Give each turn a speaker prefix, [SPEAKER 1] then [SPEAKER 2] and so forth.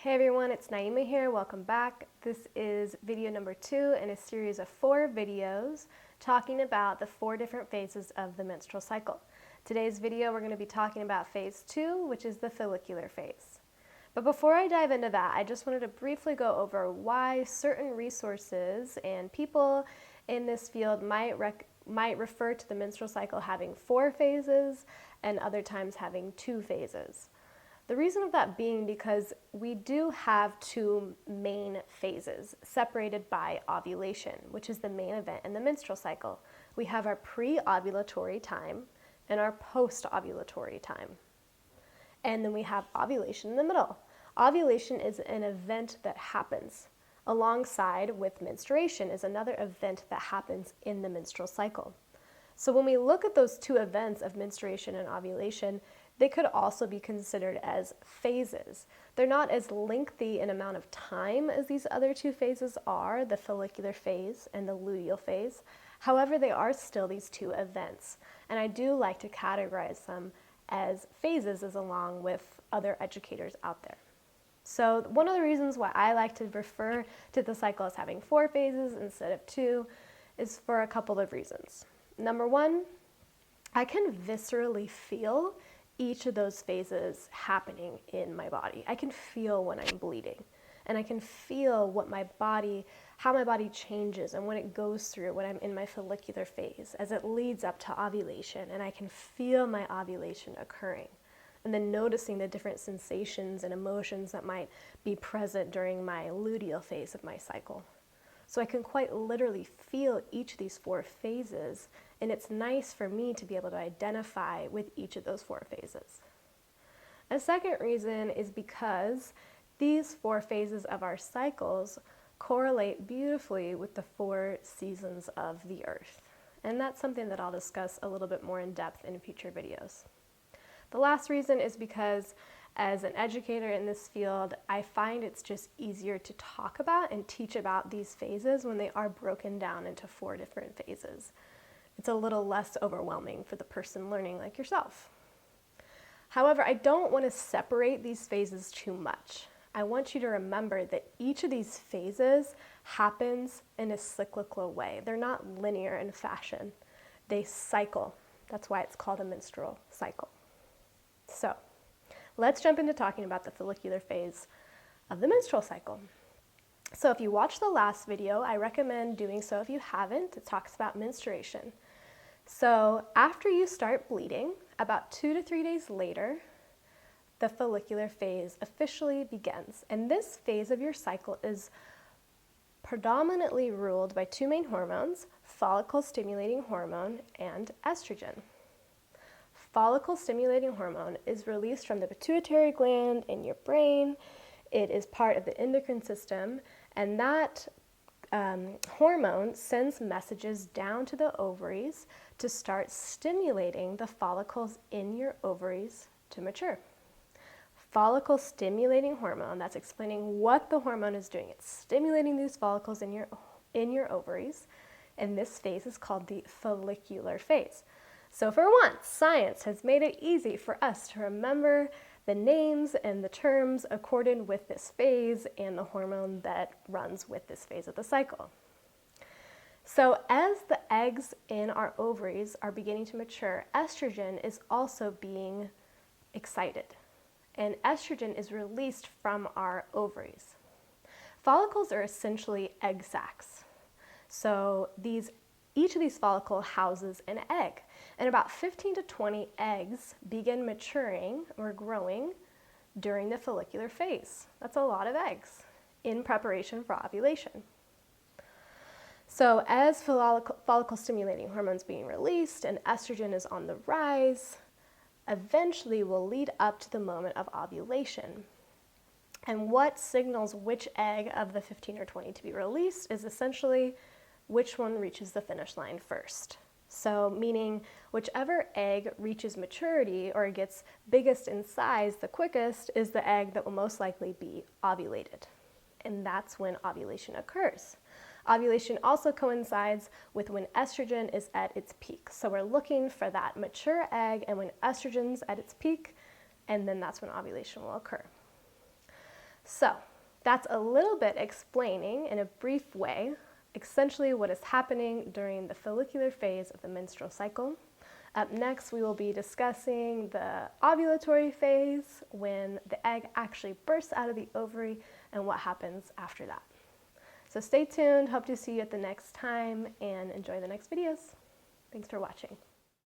[SPEAKER 1] Hey everyone, it's Naima here. Welcome back. This is video number 2 in a series of 4 videos talking about the 4 different phases of the menstrual cycle. Today's video we're going to be talking about phase 2, which is the follicular phase. But before I dive into that, I just wanted to briefly go over why certain resources and people in this field might refer to the menstrual cycle having 4 phases and other times having 2 phases. The reason of that being because we do have 2 main phases separated by ovulation, which is the main event in the menstrual cycle. We have our pre-ovulatory time and our post-ovulatory time. And then we have ovulation in the middle. Ovulation is an event that happens alongside with menstruation is another event that happens in the menstrual cycle. So when we look at those 2 events of menstruation and ovulation, they could also be considered as phases. They're not as lengthy in amount of time as these other 2 phases are, the follicular phase and the luteal phase. However, they are still these 2 events. And I do like to categorize them as phases as along with other educators out there. So one of the reasons why I like to refer to the cycle as having 4 phases instead of 2 is for a couple of reasons. Number 1, I can viscerally feel each of those phases happening in my body. I can feel when I'm bleeding, and I can feel how my body changes and when it goes through when I'm in my follicular phase as it leads up to ovulation, and I can feel my ovulation occurring. And then noticing the different sensations and emotions that might be present during my luteal phase of my cycle. So I can quite literally feel each of these 4 phases, and it's nice for me to be able to identify with each of those 4 phases. A second reason is because these 4 phases of our cycles correlate beautifully with the 4 seasons of the earth. And that's something that I'll discuss a little bit more in depth in future videos. The last reason is because as an educator in this field, I find it's just easier to talk about and teach about these phases when they are broken down into 4 different phases. It's a little less overwhelming for the person learning like yourself. However, I don't want to separate these phases too much. I want you to remember that each of these phases happens in a cyclical way. They're not linear in fashion. They cycle. That's why it's called a menstrual cycle. So, let's jump into talking about the follicular phase of the menstrual cycle. So if you watched the last video, I recommend doing so if you haven't. It talks about menstruation. So after you start bleeding, about 2 to 3 days later, the follicular phase officially begins. And this phase of your cycle is predominantly ruled by 2 main hormones, follicle-stimulating hormone and estrogen. Follicle-stimulating hormone is released from the pituitary gland in your brain. It is part of the endocrine system, and that hormone sends messages down to the ovaries to start stimulating the follicles in your ovaries to mature. Follicle-stimulating hormone, that's explaining what the hormone is doing. It's stimulating these follicles in your ovaries, and this phase is called the follicular phase. So for once, science has made it easy for us to remember the names and the terms according with this phase and the hormone that runs with this phase of the cycle. So as the eggs in our ovaries are beginning to mature, estrogen is also being excited, and estrogen is released from our ovaries. Follicles are essentially egg sacs. So each of these follicles houses an egg, and about 15 to 20 eggs begin maturing or growing during the follicular phase. That's a lot of eggs in preparation for ovulation. So as follicle-stimulating hormones being released and estrogen is on the rise, eventually will lead up to the moment of ovulation. And what signals which egg of the 15 or 20 to be released is essentially which one reaches the finish line first. So meaning whichever egg reaches maturity or gets biggest in size the quickest is the egg that will most likely be ovulated. And that's when ovulation occurs. Ovulation also coincides with when estrogen is at its peak. So we're looking for that mature egg and when estrogen's at its peak, and then that's when ovulation will occur. So that's a little bit explaining in a brief way essentially what is happening during the follicular phase of the menstrual cycle. Up next, we will be discussing the ovulatory phase, when the egg actually bursts out of the ovary, and what happens after that. So stay tuned, hope to see you at the next time, and enjoy the next videos. Thanks for watching.